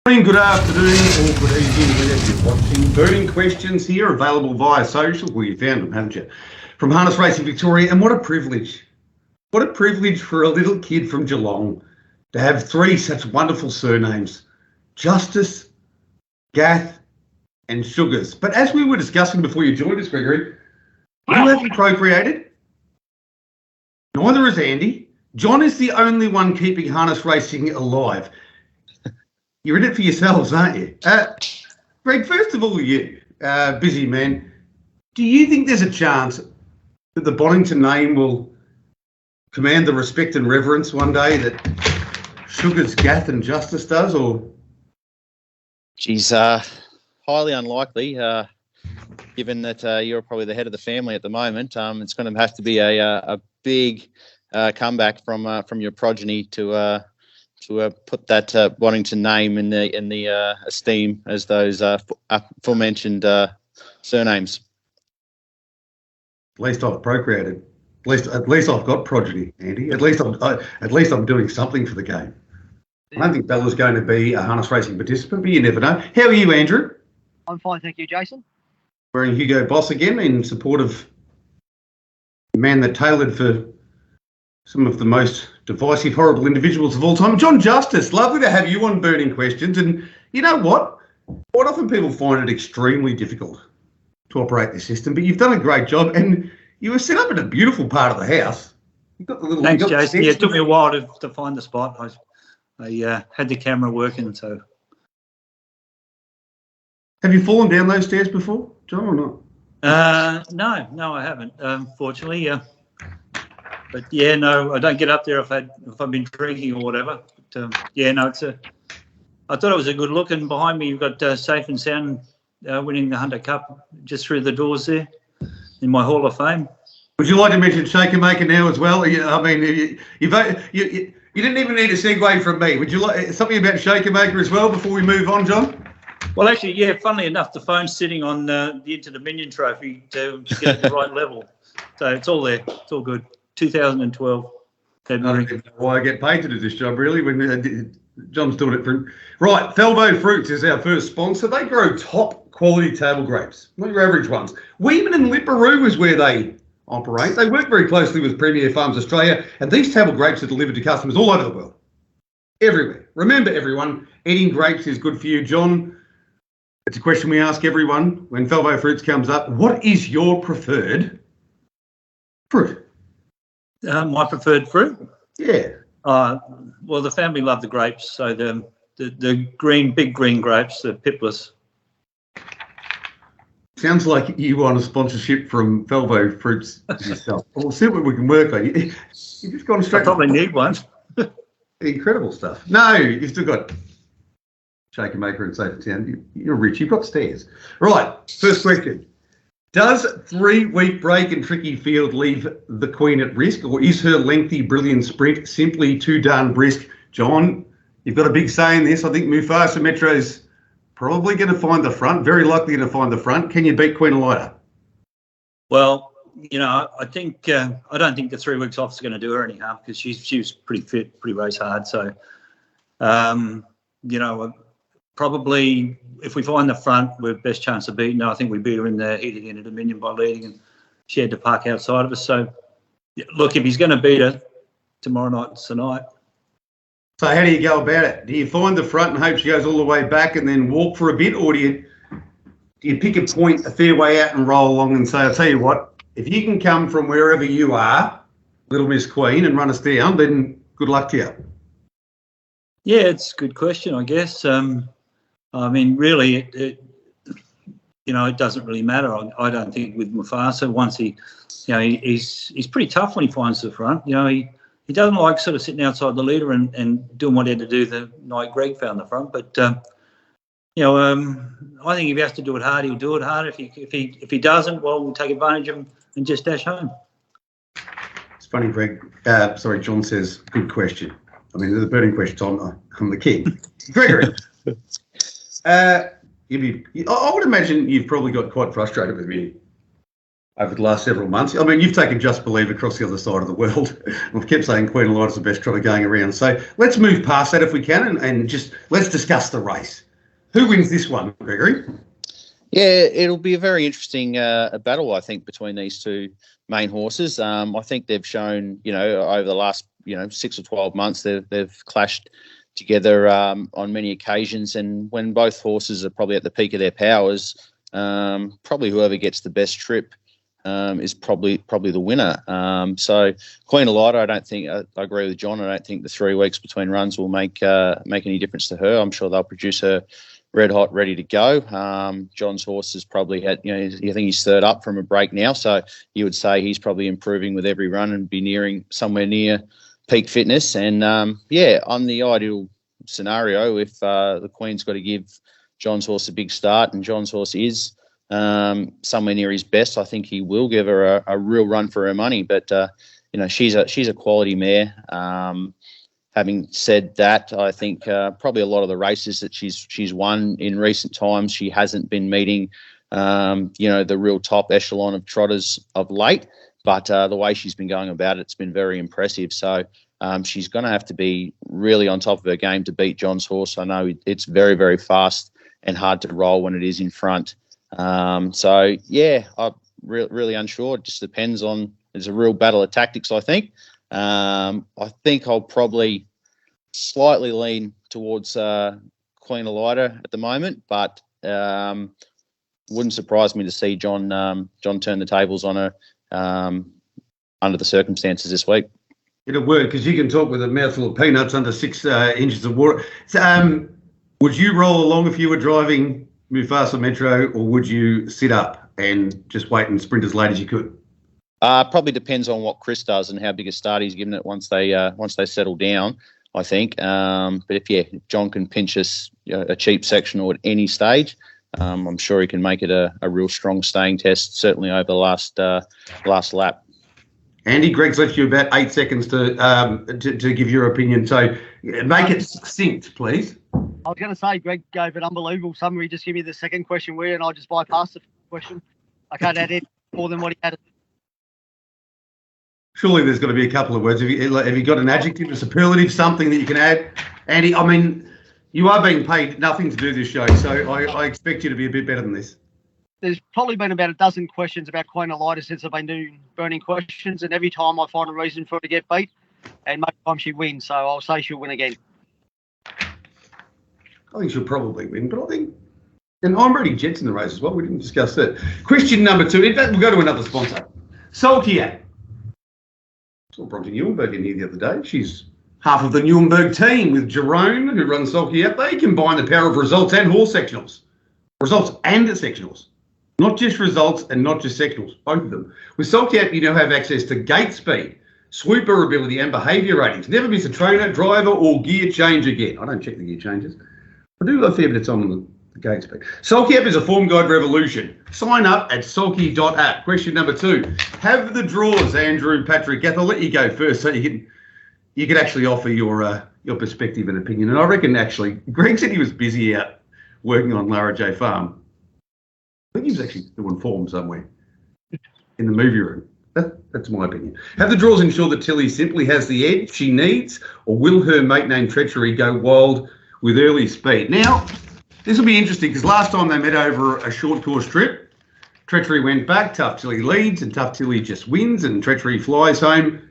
Good afternoon or good evening whenever you're watching. Burning questions here, available via social. Well, you found them, haven't you? From Harness Racing Victoria. And what a privilege. What a privilege for a little kid from Geelong to have three such wonderful surnames. Justice, Gath and Sugars. But as we were discussing before you joined us, Gregory, you haven't procreated. Neither has Andy. John is the only one keeping harness racing alive. You're in it for yourselves, aren't you? Greg, first of all, you, busy man, do you think there's a chance that the Bonnington name will command the respect and reverence one day that Sugar's Gath and Justice does, or? Geez, highly unlikely, given that you're probably the head of the family at the moment. It's going to have to be a big comeback from your progeny to put that Bonnington name in the esteem as those aforementioned surnames. At least I've procreated. At least I've got progeny, Andy. At least I'm doing something for the game. I don't think Bella's going to be a harness racing participant, but you never know. How are you, Andrew? I'm fine, thank you, Jason. Wearing Hugo Boss again in support of the man that tailored for some of the most divisive, horrible individuals of all time. John Justice, lovely to have you on Burning Questions. And you know what? Quite often people find it extremely difficult to operate this system, but you've done a great job and you were set up in a beautiful part of the house. You've got the little. Thanks, Jason. Yeah, it took me a while to find the spot. I had the camera working, so. Have you fallen down those stairs before, John, or not? No, I haven't. Fortunately, but yeah, no, I don't get up there if I've been drinking or whatever. But yeah, no, I thought it was a good look, and behind me you've got Safe and Sound winning the Hunter Cup just through the doors there in my Hall of Fame. Would you like to mention Shaker Maker now as well? I mean, you didn't even need a segue from me. Would you like something about Shaker Maker as well before we move on, John? Well, actually, yeah, funnily enough, the phone's sitting on the Inter-Dominion trophy to get it the right level. So it's all there. It's all good. 2012 February. I don't know why I get paid to do this job, really, when John's doing it for... Right, Felvo Fruits is our first sponsor. They grow top quality table grapes, not your average ones. Weeman and Lipperoo is where they operate. They work very closely with Premier Farms Australia, and these table grapes are delivered to customers all over the world. Everywhere. Remember, everyone, eating grapes is good for you. John, it's a question we ask everyone when Felvo Fruits comes up. What is your preferred fruit? My preferred fruit? Yeah. Well, the family love the grapes, so the big green grapes, the pipless. Sounds like you want a sponsorship from Felvo Fruits yourself. We'll see what we can work on. You've just gone straight. I probably need one. Incredible stuff. No, you've still got Shaker Maker and Safe and Sound. You're rich. You've got stairs. Right. First question. Does 3-week break and tricky field leave the Queen at risk, or is her lengthy, brilliant sprint simply too darn brisk? John, you've got a big say in this. I think Mufasa Metro's probably going to find the front, very likely going to find the front. Can you beat Queen Elida? Well, you know, I think I don't think the 3 weeks off is going to do her any harm because she was pretty fit, pretty race hard. So, you know, probably if we find the front, we're best chance of beating her. I think we beat her in the heat of the Inter-Dominion by leading, and she had to park outside of us. So, look, if he's going to beat her tomorrow night, it's tonight. So how do you go about it? Do you find the front and hope she goes all the way back and then walk for a bit, or do you pick a point a fair way out and roll along and say, I'll tell you what, if you can come from wherever you are, Little Miss Queen, and run us down, then good luck to you. Yeah, it's a good question, I guess. I mean, really, it doesn't really matter. I don't think with Mufasa, once he's pretty tough when he finds the front. You know, he doesn't like sort of sitting outside the leader and doing what he had to do the night Greg found the front. But I think if he has to do it hard, he'll do it hard. If he doesn't, well, we'll take advantage of him and just dash home. It's funny, Greg. John says, good question. I mean, the burning question. I'm the king. Gregory. I would imagine you've probably got quite frustrated with me over the last several months. I mean, you've taken Just Believe across the other side of the world. I've kept saying Queen of Light is the best trotter going around. So let's move past that if we can and just let's discuss the race. Who wins this one, Gregory? Yeah, it'll be a very interesting battle, I think, between these two main horses. I think they've shown, over the last, 6 or 12 months, they've clashed together on many occasions. And when both horses are probably at the peak of their powers, probably whoever gets the best trip is probably the winner. So Queen of Light, I agree with John. I don't think the 3 weeks between runs will make any difference to her. I'm sure they'll produce her red hot, ready to go. John's horse has probably had, I think he's third up from a break now. So you would say he's probably improving with every run and be nearing somewhere near peak fitness. And on the ideal scenario, if the Queen's got to give John's horse a big start and John's horse is somewhere near his best, I think he will give her a real run for her money. But she's a quality mare. Having said that, I think probably a lot of the races that she's won in recent times, she hasn't been meeting the real top echelon of trotters of late. But the way she's been going about it's been very impressive. So she's going to have to be really on top of her game to beat John's horse. I know it's very, very fast and hard to roll when it is in front. I'm really unsure. It just depends on. It's a real battle of tactics, I think. I think I'll probably slightly lean towards Queen of Light at the moment, but wouldn't surprise me to see John turn the tables on her under the circumstances this week. It'll work because you can talk with a mouthful of peanuts under 6 inches of water. Would you roll along if you were driving Mufasa Metro, or would you sit up and just wait and sprint as late as you could? Probably depends on what Chris does and how big a start he's given it once they settle down, I think. But if John can pinch us a cheap sectional at any stage, I'm sure he can make it a real strong staying test, certainly over the last lap. Andy, Greg's left you about 8 seconds to give your opinion, so make it succinct, please. I was going to say, Greg gave an unbelievable summary. Just give me the second question, and I just bypassed the question. I can't add it more than what he had. Surely there's got to be a couple of words. Have you got an adjective, a superlative, something that you can add? Andy, I mean, you are being paid nothing to do this show, so I expect you to be a bit better than this. There's probably been about a dozen questions about Queen of Light since I've been doing burning questions, and every time I find a reason for her to get beat, and most times she wins, so I'll say she'll win again. I think she'll probably win, but I think... And I'm ready Jets in the race as well. We didn't discuss that. Question number 2. In fact, we'll go to another sponsor. Solkiat. Saw Bronte Newenberg in here the other day. She's half of the Newenberg team with Jerome, who runs Solkiat. They combine the power of results and horse sectionals. Results and sectionals. Not just results and not just sectionals, both of them. With Solkiat, you now have access to gate speed, swooper ability and behaviour ratings. Never miss a trainer, driver or gear change again. I don't check the gear changes. I do a fair bit of time on the gate speed. Sulky app is a form guide revolution. Sign up at sulky.app. Question number 2. Have the draws, Andrew, Patrick, Gath. I'll let you go first so you can actually offer your perspective and opinion. And I reckon actually, Greg said he was busy out working on Lara J Farm. I think he was actually doing form somewhere in the movie room. That's my opinion. Have the draws ensure that Tilly simply has the edge she needs, or will her mate named Treachery go wild with early speed? Now, this will be interesting because last time they met over a short course trip, Treachery went back, Tough Tilly leads, and Tough Tilly just wins, and Treachery flies home.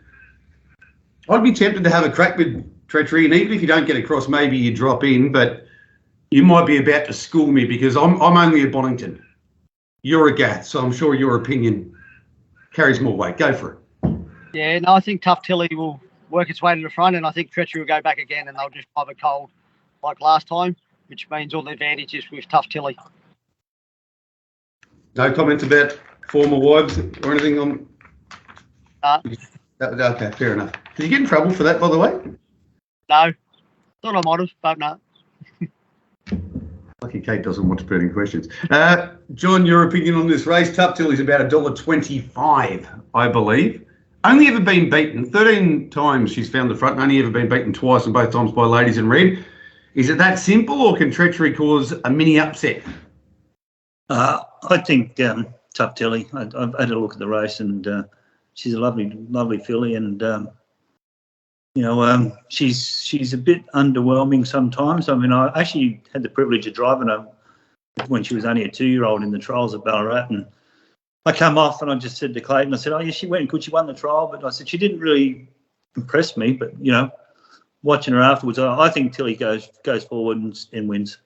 I'd be tempted to have a crack with Treachery, and even if you don't get across, maybe you drop in, but you might be about to school me because I'm only at Bonnington. You're a Gath, so I'm sure your opinion carries more weight. Go for it. Yeah, no, I think Tough Tilly will work its way to the front, and I think Treachery will go back again, and they'll just drive it cold like last time, which means all the advantages with Tough Tilly. No comments about former wives or anything on? Okay, fair enough. Did you get in trouble for that, by the way? No. Thought I might have, but no. Lucky Kate doesn't watch burning questions. John, your opinion on this race? Tough Tilly's about $1.25, I believe. Only ever been beaten 13 times. She's found the front and only ever been beaten twice, and both times by ladies in red. Is it that simple, or can Treachery cause a mini upset? I think Tough Tilly. I've had a look at the race, and she's a lovely filly, and she's a bit underwhelming sometimes. I mean, I actually had the privilege of driving her when she was only a 2-year-old in the trials at Ballarat, and I come off and I just said to Clayton, I said, "Oh yeah, she went good. She won the trial, but I said she didn't really impress me. But watching her afterwards, I think Tilly goes forward and wins."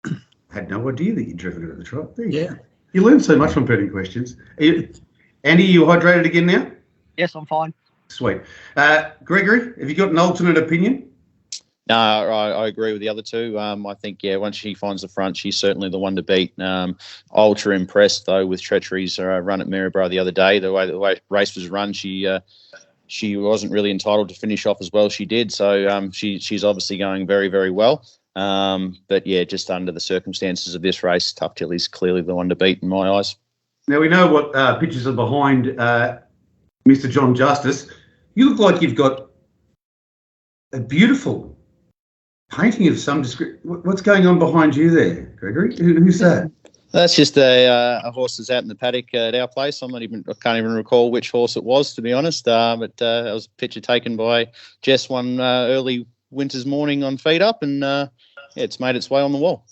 I had no idea that you'd driven her at the trial. Yeah. You learn so much from Burning Questions. Andy, you hydrated again now? Yes, I'm fine. Sweet. Gregory, have you got an alternate opinion? No, I agree with the other two. I think, once she finds the front, she's certainly the one to beat. Ultra impressed, though, with Treachery's run at Maryborough the other day. The way the race was run, she wasn't really entitled to finish off as well as she did. So she's obviously going very, very well. But, just under the circumstances of this race, Tough Tilly's clearly the one to beat in my eyes. Now, we know what pictures are behind Mr. John Justice. You look like you've got a beautiful painting of some description. What's going on behind you there, Gregory? Who's that? That's just a horse that's out in the paddock at our place. I can't even recall which horse it was, to be honest. But that was a picture taken by Jess one early winter's morning on Feed Up, and it's made its way on the wall.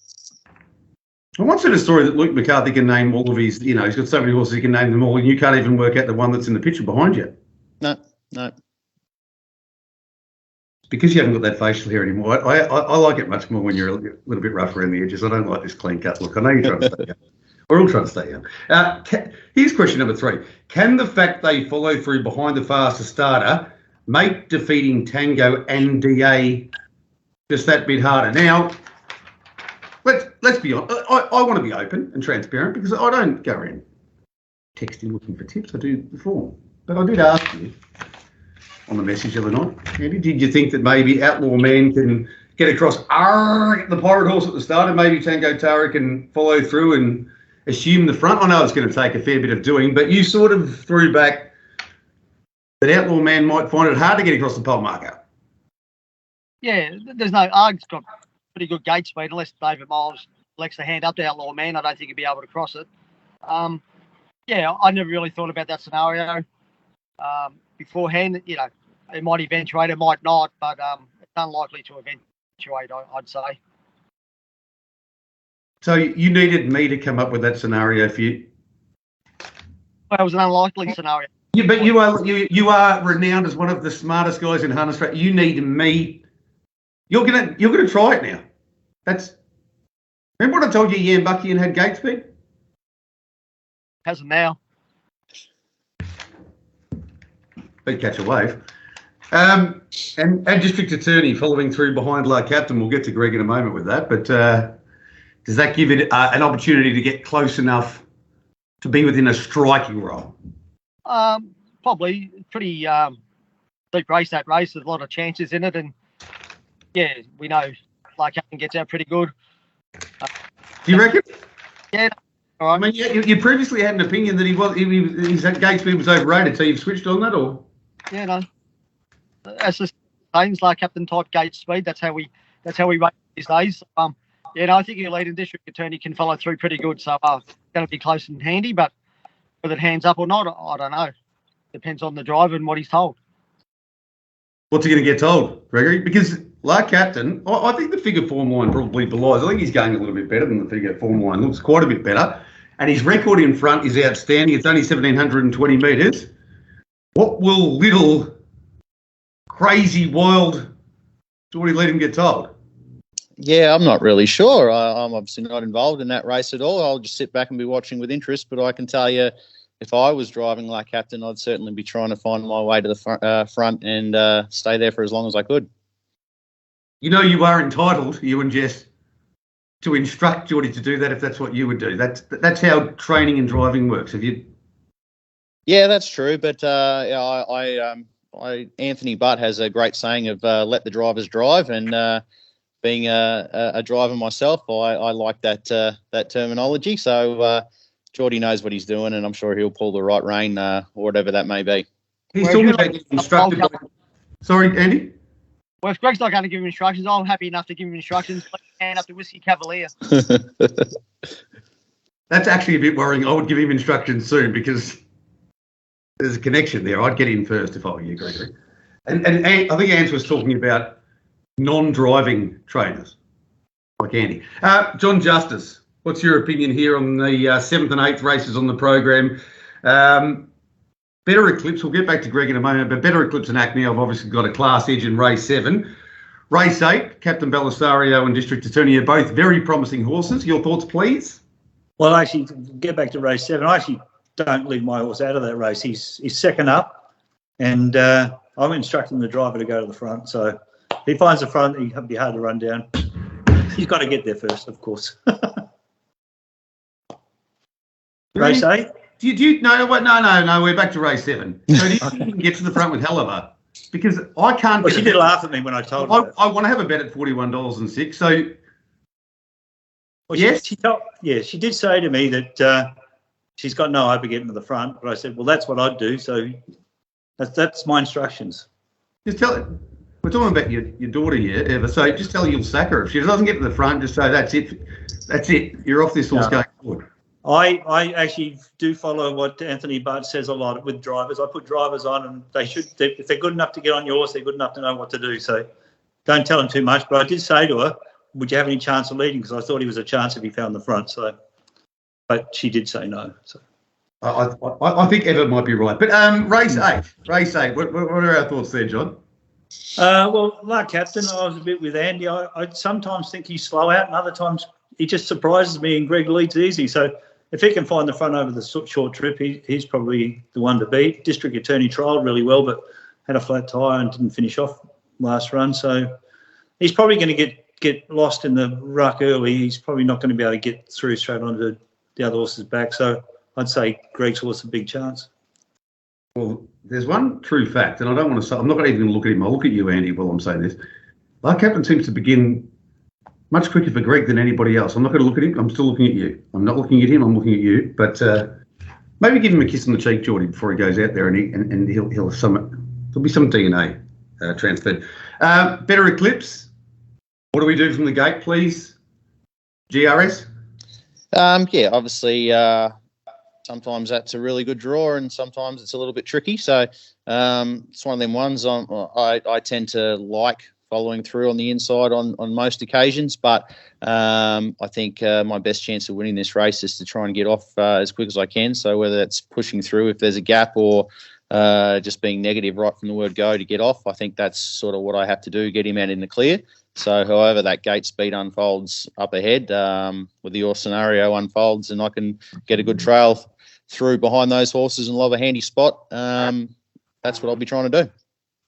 I once heard a story that Luke McCarthy can name all of his, he's got so many horses he can name them all, and you can't even work out the one that's in the picture behind you. No. Because you haven't got that facial hair anymore. I like it much more when you're a little bit rough around the edges. I don't like this clean cut look. I know you're trying to stay young. We're all trying to stay young. Here's question number 3. Can the fact they follow through behind the fastest starter make defeating Tango and DA just that bit harder? Now, let's be honest. I want to be open and transparent because I don't go around texting looking for tips. I do the form. But I did ask you on the message the other night, Andy, did you think that maybe Outlaw Man can get across the pirate horse at the start and maybe Tango Tara can follow through and assume the front? I know it's going to take a fair bit of doing, but you sort of threw back that Outlaw Man might find it hard to get across the pole marker. Yeah, there's no Arg's got pretty good gate speed unless David Miles lets the hand up to Outlaw Man. I don't think he'd be able to cross it. I never really thought about that scenario beforehand. It might eventuate, it might not, but it's unlikely to eventuate, I'd say. So you needed me to come up with that scenario for you? Well, it was an unlikely scenario. Yeah, but you are renowned as one of the smartest guys in harness track. You need me. You're gonna try it now. Remember what I told you, Ian Buckingham had gate speed? Hasn't now. Beat catch a wave. And District Attorney following through behind La Captain. We'll get to Greg in a moment with that. But does that give it an opportunity to get close enough to be within a striking role? Probably pretty deep race, that race. There's a lot of chances in it. And, we know La Captain gets out pretty good. Do you reckon? Yeah. All right. I mean, you previously had an opinion that his gate speed was overrated, so you've switched on that, or? Yeah, no. That's just things like Captain type gate speed. That's how we rate these days. I think your leading District Attorney can follow through pretty good. So it's going to be close and handy. But whether it hands up or not, I don't know. Depends on the driver and what he's told. What's he going to get told, Gregory? Because La Captain, I think the figure form line probably belies. I think he's going a little bit better than the figure form line. Looks quite a bit better. And his record in front is outstanding. It's only 1,720 metres. What will little crazy, wild Geordie let him get told? Yeah, I'm not really sure. I'm obviously not involved in that race at all. I'll just sit back and be watching with interest. But I can tell you, if I was driving like Captain, I'd certainly be trying to find my way to the front and stay there for as long as I could. You are entitled, you and Jess, to instruct Geordie to do that if that's what you would do. That's how training and driving works. Have you? Yeah, that's true. But Anthony Butt has a great saying of let the drivers drive, and being a driver myself, I like that terminology. So Geordie knows what he's doing, and I'm sure he'll pull the right rein, or whatever that may be. He's talking about getting instructed. Sorry, Andy? Well, if Greg's not going to give him instructions, I'm happy enough to give him instructions. Hand up to Whiskey Cavalier. That's actually a bit worrying. I would give him instructions soon because there's a connection there. I'd get in first if I were you, Gregory. And I think Ant was talking about non-driving trainers like Andy. John Justice, what's your opinion here on the 7th and 8th races on the program? Better Eclipse, we'll get back to Greg in a moment, but Better Eclipse and Acne have obviously got a class edge in race 7. Race 8, Captain Belisario and District Attorney are both very promising horses. Your thoughts, please? Well, actually, to get back to race 7, I actually don't leave my horse out of that race. He's second up, and I'm instructing the driver to go to the front. So if he finds the front, he'll be hard to run down. He's got to get there first, of course. Race 8? No, we're back to race 7. So do you think you can get to the front with Helliver? Because I can't. Well, she did laugh at me when I told her. I want to have a bet at $41.06. So, well, yes, she did say to me that she's got no hope of getting to the front. But I said, well, that's what I'd do. So that's my instructions. Just tell it. We're talking about your daughter here, Eva. So just tell her you'll sack her if she doesn't get to the front. Just say that's it. That's it. You're off this horse going forward. I actually do follow what Anthony Butt says a lot with drivers. I put drivers on, and if they're good enough to get on your horse, they're good enough to know what to do. So don't tell them too much. But I did say to her, would you have any chance of leading? Because I thought he was a chance if he found the front. So, but she did say no. So I think Eva might be right. But race 8. What are our thoughts there, John? Well, like Captain, I was a bit with Andy. I sometimes think he's slow out, and other times he just surprises me, and Greg leads easy. So if he can find the front over the short trip, he's probably the one to beat. District Attorney trialled really well, but had a flat tyre and didn't finish off last run. So he's probably going to get lost in the ruck early. He's probably not going to be able to get through straight onto the other horse's back. So I'd say Greg's horse a big chance. Well, there's one true fact, and I don't want to say, I'm not even going to look at him. I'll look at you, Andy, while I'm saying this. Our captain seems to begin much quicker for Greg than anybody else. I'm not going to look at him. I'm still looking at you. I'm not looking at him. I'm looking at you. But maybe give him a kiss on the cheek, Geordie, before he goes out there, and he'll there'll be some DNA transferred. Better Eclipse. What do we do from the gate, please? GRS. Yeah, obviously. Sometimes that's a really good draw, and sometimes it's a little bit tricky. So it's one of them ones I tend to like following through on the inside on most occasions. But I think my best chance of winning this race is to try and get off as quick as I can. So whether that's pushing through if there's a gap or just being negative right from the word go to get off, I think that's sort of what I have to do, get him out in the clear. So however that gate speed unfolds up ahead, with your scenario unfolds and I can get a good trail through behind those horses and love a handy spot, that's what I'll be trying to do.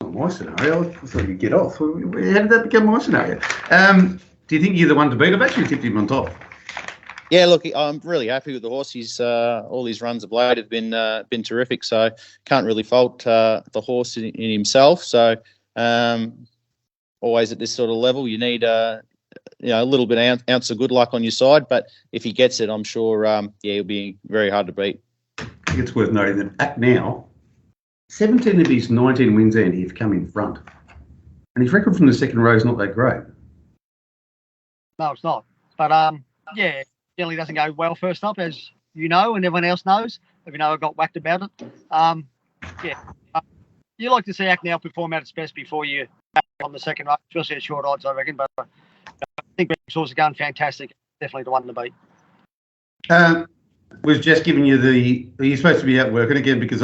My scenario, I thought you'd get off. How did that become my scenario? Do you think you're the one to beat? I've actually tipped him on top. Yeah, look, I'm really happy with the horse. He's all his runs of late have been terrific. So can't really fault the horse in himself. So always at this sort of level, you need a little bit ounce of good luck on your side. But if he gets it, I'm sure he'll be very hard to beat. I think it's worth noting that at now, 17 of his 19 wins, Andy, have come in front. And his record from the second row is not that great. No, it's not. But, generally doesn't go well first up, as you know, and everyone else knows. Even though I got whacked about it. You like to see Act now perform at its best before you on the second row, especially at short odds, I reckon. But I think Greg's horse is going fantastic. Definitely the one to beat. Was just giving you are you supposed to be out working again? Because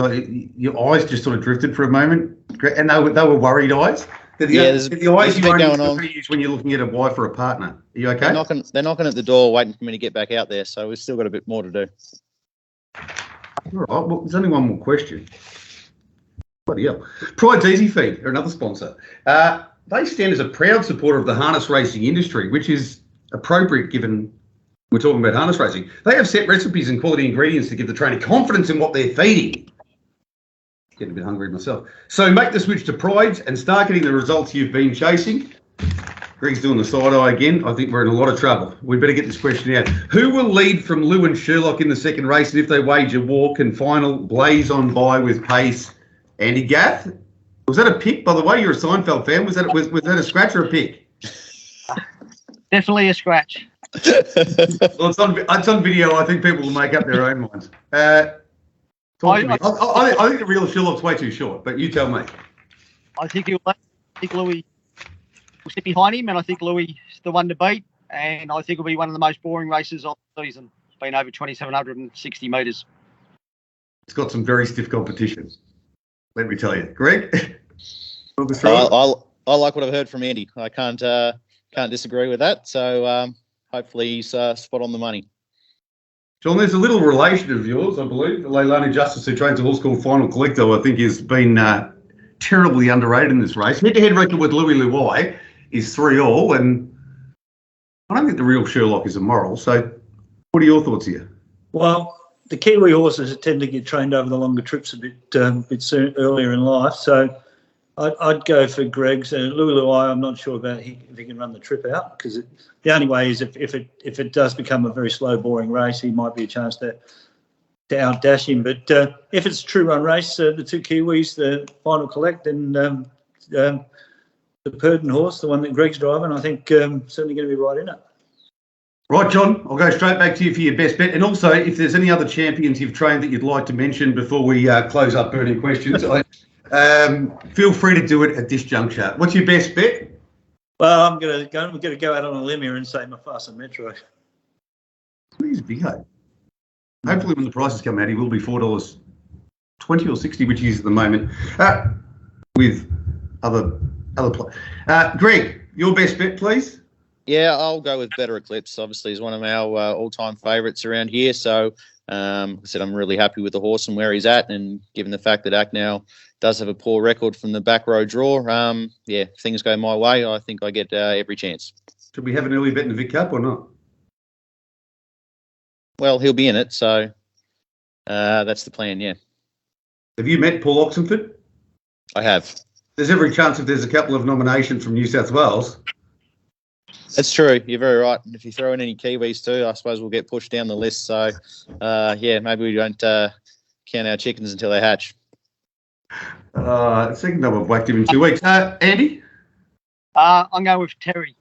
your eyes just sort of drifted for a moment, and they were worried eyes. There's the eyes you going on use when you're looking at a wife or a partner. Are you okay? They're knocking at the door, waiting for me to get back out there. So we've still got a bit more to do. All right. Well, there's only one more question. Bloody hell. Pride's Easy Feed are another sponsor. They stand as a proud supporter of the harness racing industry, which is appropriate given we're talking about harness racing. They have set recipes and quality ingredients to give the trainer confidence in what they're feeding. Getting a bit hungry myself. So make the switch to Pride's and start getting the results you've been chasing. Greg's doing the side eye again. I think we're in a lot of trouble. We better get this question out. Who will lead from Lou and Sherlock in the second race? And if they wager walk and final blaze on by with pace? Andy Gath? Was that a pick, by the way? You're a Seinfeld fan. Was that a scratch or a pick? Definitely a scratch. Well, it's on video. I think people will make up their own minds. Talk to me. I think the real Sherlock's way too short, but you tell me. I think Louis will sit behind him, and I think Louis is the one to beat. And I think it'll be one of the most boring races of the season. It's been over 2,760 metres. It's got some very stiff competition. Let me tell you, Greg. I like what I've heard from Andy. I can't disagree with that. So hopefully he's spot on the money. John, there's a little relation of yours, I believe, Leilani Justice, who trains a horse called Final Collector. I think has been terribly underrated in this race. Head-to-head record with Louis Luai is 3-all, and I don't think the real Sherlock is immoral. So, what are your thoughts here? Well, the Kiwi horses tend to get trained over the longer trips a bit soon, earlier in life. So, I'd go for Greg's. Louis Luai, I'm not sure about if he can run the trip out, because the only way is if it does become a very slow, boring race, he might be a chance to outdash him. But if it's a true run race, the two Kiwis, the Final Collect and the Purdon horse, the one that Greg's driving, I think certainly going to be right in it. Right, John, I'll go straight back to you for your best bet. And also, if there's any other champions you've trained that you'd like to mention before we close up burning questions, feel free to do it at this juncture. What's your best bet? Well, I'm going to go out on a limb here and say Mufasa Metro. He's big, eh? Hopefully, when the prices come out, he will be $4.20 or $60, which he is at the moment, with other play. Greg, your best bet, please. Yeah, I'll go with Better Eclipse. Obviously, he's one of our all-time favourites around here. So, I said I'm really happy with the horse and where he's at, and given the fact that Acknow does have a poor record from the back row draw, if things go my way, I think I get every chance. Should we have an early bet in the Vic Cup or not? Well, he'll be in it, so that's the plan, yeah. Have you met Paul Oxenford? I have. There's every chance if there's a couple of nominations from New South Wales. That's true. You're very right. And if you throw in any Kiwis too, I suppose we'll get pushed down the list. So, maybe we don't count our chickens until they hatch. Second time I've whacked him in 2 weeks. Andy? I'm going with Terry.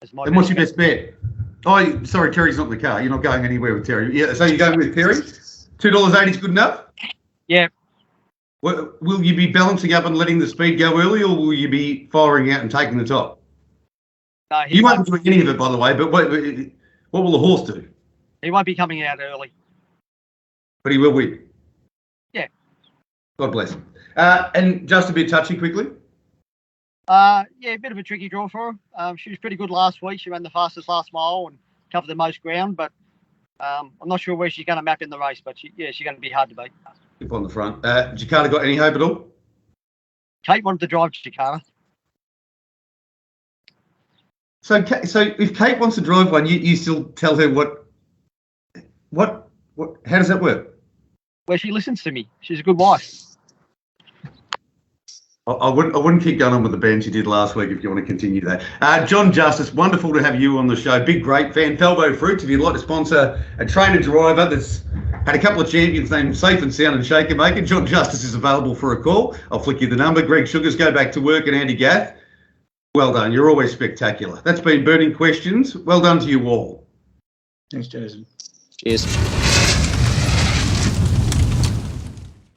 And what's your best bet? Oh, sorry, Terry's not in the car. You're not going anywhere with Terry. Yeah, so you're going with Terry? $2.80 is good enough? Yeah. Will you be balancing up and letting the speed go early, or will you be firing out and taking the top? No, you won't be doing any of it, by the way, but what will the horse do? He won't be coming out early. But he will win? Yeah. God bless him. And just a bit touchy quickly? A bit of a tricky draw for her. She was pretty good last week. She ran the fastest last mile and covered the most ground, but I'm not sure where she's going to map in the race, but she's going to be hard to beat. Up on the front. Jakarta got any hope at all? Kate wanted to drive Jakarta. So if Kate wants to drive one, you still tell her what? How does that work? Well, she listens to me. She's a good wife. I wouldn't keep going on with the bands you did last week if you want to continue that. John Justice, wonderful to have you on the show. Big, great fan. Felbo Fruits, if you'd like to sponsor a trainer driver that's had a couple of champions named Safe and Sound and Shaker Maker, John Justice is available for a call. I'll flick you the number. Greg Sugars, go back to work, and Andy Gath. Well done. You're always spectacular. That's been Burning Questions. Well done to you all. Thanks, Jason. Cheers.